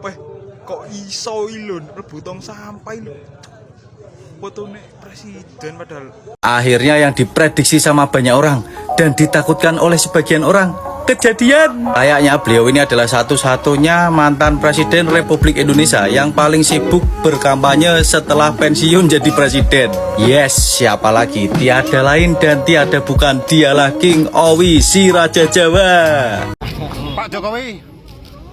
Weh, kok iso lho rebu tong sampah lho. Fotone presiden padahal. Akhirnya yang diprediksi sama banyak orang dan ditakutkan oleh sebagian orang kejadian. Kayaknya beliau ini adalah satu-satunya mantan presiden Republik Indonesia yang paling sibuk berkampanye setelah pensiun jadi presiden. Yes, siapa lagi? Tiada lain dan tiada bukan, dialah King Owi si Raja Jawa. Pak Jokowi,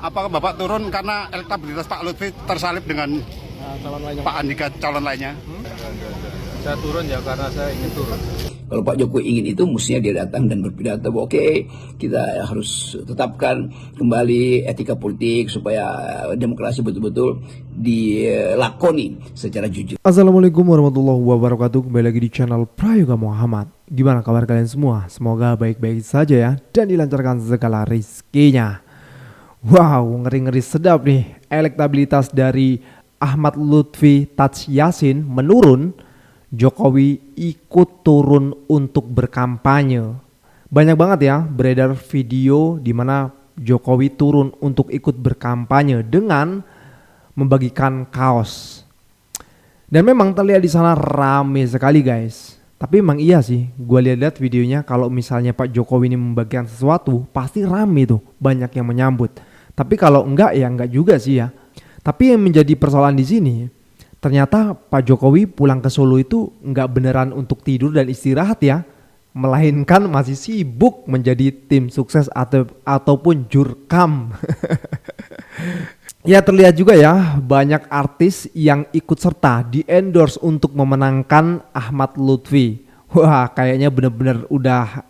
apakah Bapak turun karena elektabilitas Pak Lutfi tersalib dengan Pak Andika calon lainnya? Saya turun ya karena saya ingin turun. Kalau Pak Jokowi ingin itu, mestinya dia datang dan berpidato. Oke, kita harus tetapkan kembali etika politik supaya demokrasi betul-betul dilakoni secara jujur. Assalamualaikum warahmatullahi wabarakatuh. Kembali lagi di channel Prayoga Muhammad. Gimana kabar kalian semua? Semoga baik-baik saja ya, dan dilancarkan segala rizkinya. Wow, ngeri-ngeri sedap nih. Elektabilitas dari Ahmad Lutfi Taj Yassin menurun. Jokowi ikut turun untuk berkampanye. Banyak banget ya beredar video di mana Jokowi turun untuk ikut berkampanye dengan membagikan kaos. Dan memang terlihat di sana rame sekali guys. Tapi emang iya sih, gue lihat videonya kalau misalnya Pak Jokowi ini membagikan sesuatu pasti rame tuh, banyak yang menyambut. Tapi kalau enggak ya enggak juga sih ya. Tapi yang menjadi persoalan di sini, ternyata Pak Jokowi pulang ke Solo itu nggak beneran untuk tidur dan istirahat ya, melainkan masih sibuk menjadi tim sukses ataupun jurkam. Ya terlihat juga ya banyak artis yang ikut serta di endorse untuk memenangkan Ahmad Lutfi. Wah kayaknya bener-bener udah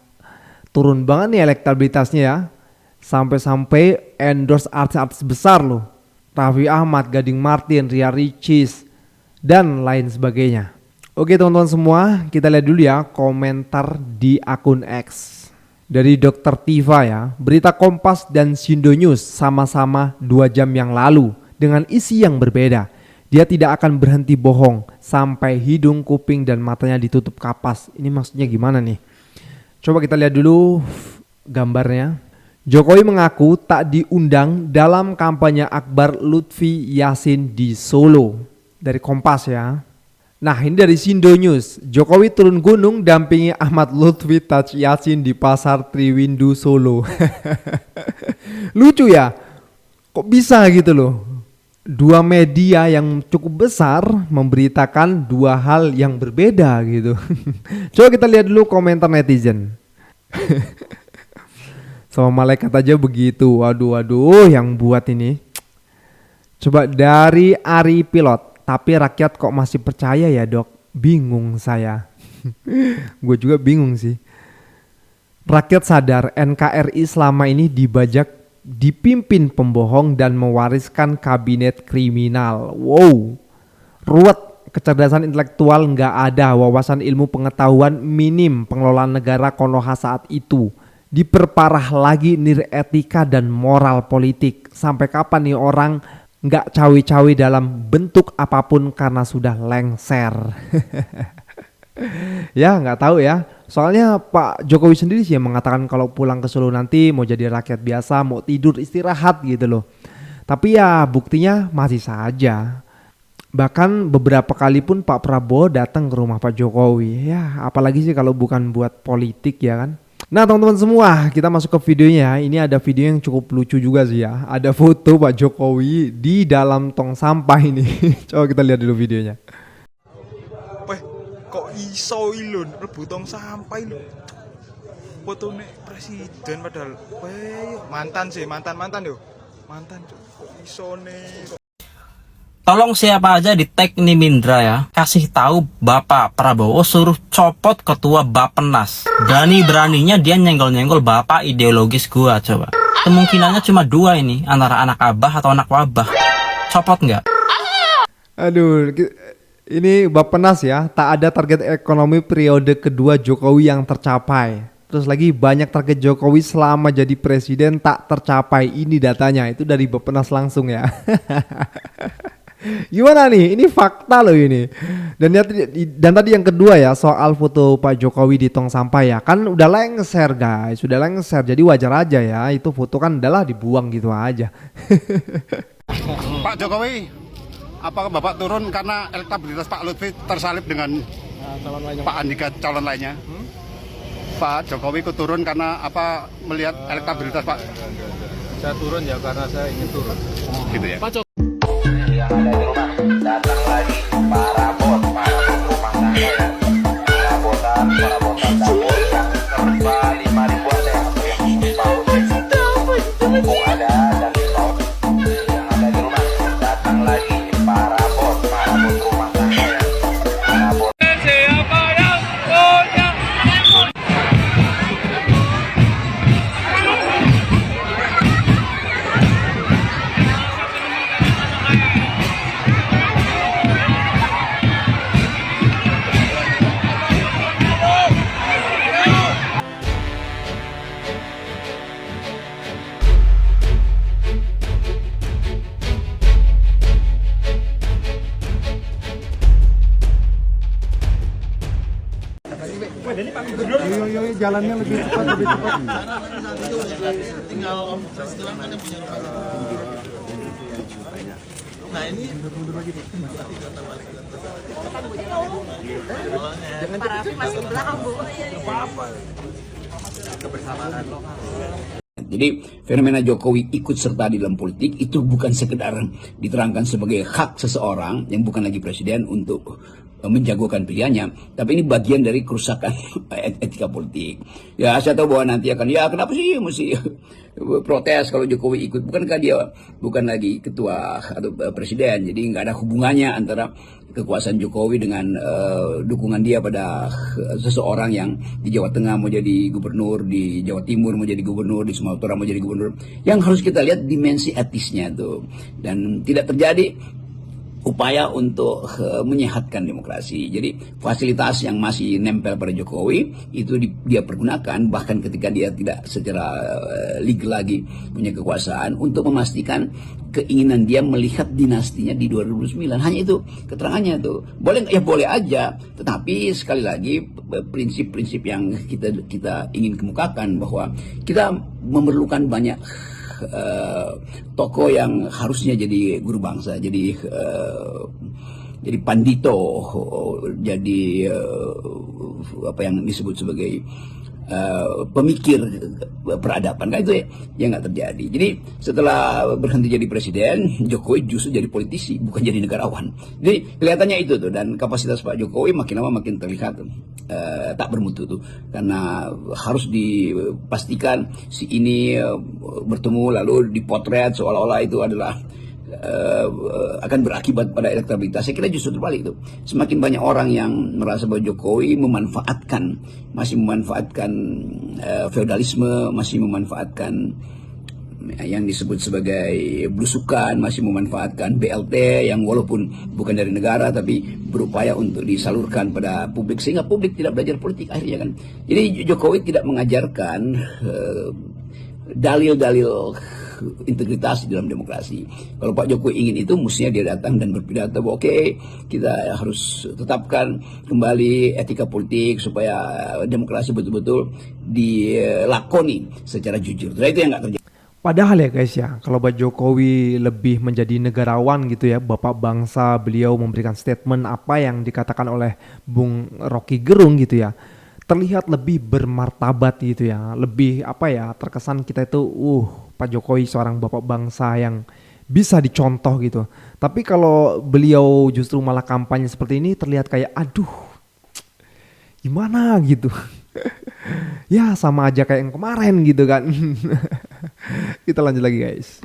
turun banget nih elektabilitasnya ya. Sampai-sampai endorse artis-artis besar loh. Raffi Ahmad, Gading Martin, Ria Ricis, dan lain sebagainya. Oke teman-teman semua, kita lihat dulu ya komentar di akun X dari Dr. Tiva ya. Berita Kompas dan Sindo News sama-sama 2 jam yang lalu dengan isi yang berbeda. Dia tidak akan berhenti bohong sampai hidung, kuping, dan matanya ditutup kapas. Ini maksudnya gimana nih? Coba kita lihat dulu gambarnya. Jokowi mengaku tak diundang dalam kampanye akbar Lutfi Yassin di Solo. Dari Kompas ya. Nah ini dari Sindo News. Jokowi turun gunung dampingi Ahmad Lutfi Taj Yassin di Pasar Triwindu Solo. Lucu ya. Kok bisa gitu loh. 2 media yang cukup besar memberitakan 2 hal yang berbeda gitu. Coba kita lihat dulu komentar netizen. Sama malaikat aja begitu. Waduh yang buat ini. Coba dari Ari Pilot. Tapi rakyat kok masih percaya ya dok? Bingung saya. Gue juga bingung sih. Rakyat sadar NKRI selama ini dibajak, dipimpin pembohong dan mewariskan kabinet kriminal. Wow. Ruwet, kecerdasan intelektual nggak ada, wawasan ilmu pengetahuan minim, pengelolaan negara Konoha saat itu. Diperparah lagi nilai etika dan moral politik. Sampai kapan nih orang nggak cawi-cawi dalam bentuk apapun karena sudah lengser. Ya nggak tahu ya. Soalnya Pak Jokowi sendiri sih yang mengatakan kalau pulang ke Solo nanti mau jadi rakyat biasa, mau tidur istirahat gitu loh. Tapi ya buktinya masih saja. Bahkan beberapa kali pun Pak Prabowo datang ke rumah Pak Jokowi. Ya apalagi sih kalau bukan buat politik ya kan. Nah teman-teman semua, kita masuk ke videonya. Ini ada video yang cukup lucu juga sih ya. Ada foto Pak Jokowi di dalam tong sampah ini. Coba kita lihat dulu videonya. Weh, kok iso lho rebu tong sampah lho. Fotone presiden padahal. Weh, mantan yo. Mantan kok iso nih. Tolong siapa aja di tag nih Mindra ya, kasih tahu Bapak Prabowo suruh copot ketua Bappenas. Berani-beraninya dia nyenggol-nyenggol bapak ideologis gua coba. Kemungkinannya cuma 2 ini, antara anak abah atau anak wabah. Copot nggak? Aduh, ini Bappenas ya, tak ada target ekonomi periode kedua Jokowi yang tercapai. Terus lagi banyak target Jokowi selama jadi presiden tak tercapai. Ini datanya, itu dari Bappenas langsung ya. Gimana nih? Ini fakta loh ini. Dan tadi yang kedua ya soal foto Pak Jokowi di tong sampah ya. Kan udah lengser guys, udah lengser. Jadi wajar aja ya. Itu foto kan adalah dibuang gitu aja. Pak Jokowi, apakah Bapak turun karena elektabilitas Pak Lutfi tersalib dengan Pak Andika calon lainnya? Pak Jokowi ikut turun karena apa melihat elektabilitas Pak? Saya turun ya karena saya ingin turun. Gitu ya. Yang ada di rumah datang lagi para bot rumah tangga ya, perabotan dapur yang serba 5.000-an ya, yang paus ada dan paus yang ada di rumah datang lagi para bot rumah tangga ya, para bot. Jadi fenomena Jokowi ikut serta di dalam politik itu bukan sekedar diterangkan sebagai hak seseorang yang bukan lagi presiden untuk menjagokan pilihannya, tapi ini bagian dari kerusakan etika politik. Ya saya tahu bahwa nanti akan ya kenapa sih mesti protes kalau Jokowi ikut, bukankah dia bukan lagi ketua atau presiden, jadi nggak ada hubungannya antara kekuasaan Jokowi dengan dukungan dia pada seseorang yang di Jawa Tengah mau jadi gubernur, di Jawa Timur mau jadi gubernur, di Sumatera mau jadi gubernur. Yang harus kita lihat dimensi etisnya tuh, dan tidak terjadi upaya untuk menyehatkan demokrasi. Jadi fasilitas yang masih nempel pada Jokowi itu dia pergunakan bahkan ketika dia tidak secara legal lagi punya kekuasaan untuk memastikan keinginan dia melihat dinastinya di 2009. Hanya itu keterangannya tuh. Boleh ya boleh aja, tetapi sekali lagi prinsip-prinsip yang kita ingin kemukakan bahwa kita memerlukan banyak tokoh yang harusnya jadi guru bangsa, jadi pandito, jadi apa yang disebut sebagai pemikir peradaban, kan itu ya nggak terjadi. Jadi setelah berhenti jadi presiden, Jokowi justru jadi politisi, bukan jadi negarawan. Jadi kelihatannya itu tuh, dan kapasitas Pak Jokowi makin lama makin terlihat tak bermutu tuh, karena harus dipastikan si ini bertemu lalu dipotret seolah-olah itu adalah akan berakibat pada elektabilitas. Saya kira justru terbalik itu. Semakin banyak orang yang merasa bahwa Jokowi masih memanfaatkan feodalisme, masih memanfaatkan yang disebut sebagai blusukan, masih memanfaatkan BLT yang walaupun bukan dari negara tapi berupaya untuk disalurkan pada publik, sehingga publik tidak belajar politik akhirnya kan. Jadi Jokowi tidak mengajarkan dalil-dalil integritas di dalam demokrasi. Kalau Pak Jokowi ingin itu, mestinya dia datang dan berpidato bahwa oke, kita harus tetapkan kembali etika politik supaya demokrasi betul-betul dilakoni secara jujur. Nah, itu yang nggak terjadi. Padahal ya guys ya, kalau Pak Jokowi lebih menjadi negarawan gitu ya, bapak bangsa, beliau memberikan statement apa yang dikatakan oleh Bung Rocky Gerung gitu ya, terlihat lebih bermartabat gitu ya, lebih apa ya, terkesan kita itu Pak Jokowi seorang bapak bangsa yang bisa dicontoh gitu. Tapi kalau beliau justru malah kampanye seperti ini, terlihat kayak aduh gimana gitu. Ya sama aja kayak yang kemarin gitu kan. Kita lanjut lagi guys.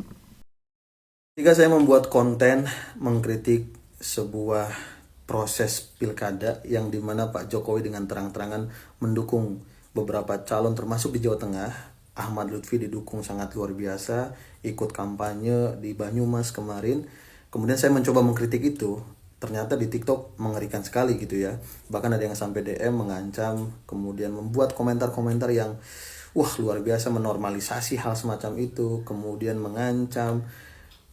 Ketika saya membuat konten mengkritik sebuah proses pilkada yang dimana Pak Jokowi dengan terang-terangan mendukung beberapa calon termasuk di Jawa Tengah, Ahmad Lutfi didukung sangat luar biasa, ikut kampanye di Banyumas kemarin. Kemudian saya mencoba mengkritik itu, ternyata di TikTok mengerikan sekali gitu ya. Bahkan ada yang sampai DM mengancam, kemudian membuat komentar-komentar yang luar biasa, menormalisasi hal semacam itu, kemudian mengancam,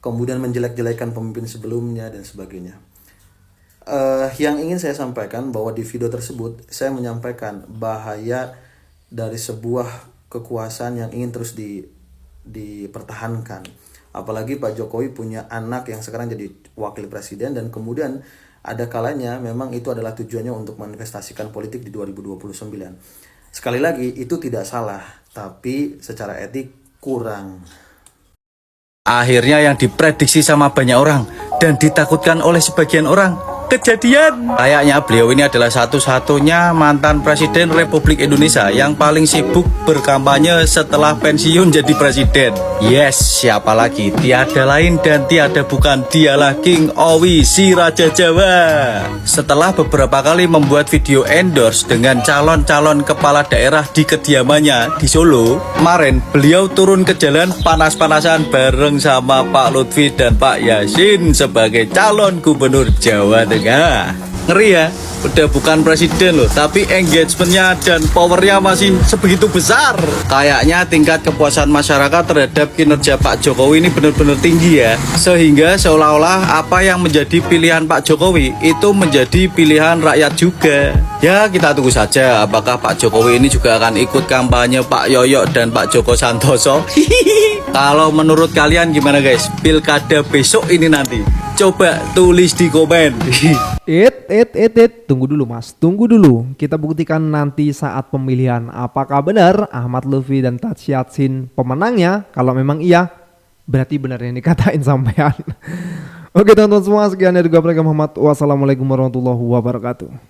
kemudian menjelek-jelekan pemimpin sebelumnya dan sebagainya. Yang ingin saya sampaikan bahwa di video tersebut saya menyampaikan bahaya dari sebuah kekuasaan yang ingin terus dipertahankan. Apalagi Pak Jokowi punya anak yang sekarang jadi wakil presiden, dan kemudian ada kalanya memang itu adalah tujuannya untuk manifestasikan politik di 2029. Sekali lagi, itu tidak salah, tapi secara etik kurang. Akhirnya yang diprediksi sama banyak orang dan ditakutkan oleh sebagian orang kejadian. Kayaknya beliau ini adalah satu-satunya mantan presiden Republik Indonesia yang paling sibuk berkampanye setelah pensiun jadi presiden. Yes, siapa lagi? Tiada lain dan tiada bukan, dialah King Owi si Raja Jawa. Setelah beberapa kali membuat video endorse dengan calon-calon kepala daerah di kediamannya di Solo, kemarin beliau turun ke jalan panas-panasan bareng sama Pak Lutfi dan Pak Yasin sebagai calon gubernur Jawa Tengah. Ngeri ya, udah bukan presiden loh, tapi engagementnya dan powernya masih sebegitu besar. Kayaknya tingkat kepuasan masyarakat terhadap kinerja Pak Jokowi ini benar-benar tinggi ya, sehingga seolah-olah apa yang menjadi pilihan Pak Jokowi itu menjadi pilihan rakyat juga. Ya, kita tunggu saja apakah Pak Jokowi ini juga akan ikut kampanye Pak Yoyo dan Pak Joko Santoso. Kalau menurut kalian gimana guys, pilkada besok ini nanti? Coba tulis di komen. Tunggu dulu mas, tunggu dulu. Kita buktikan nanti saat pemilihan apakah benar Ahmad Lutfi dan Taj Yassin pemenangnya. Kalau memang iya, berarti benar yang dikatain sampean. Oke teman-teman semua, sekian dari gue Muhammad. Wassalamualaikum warahmatullahi wabarakatuh.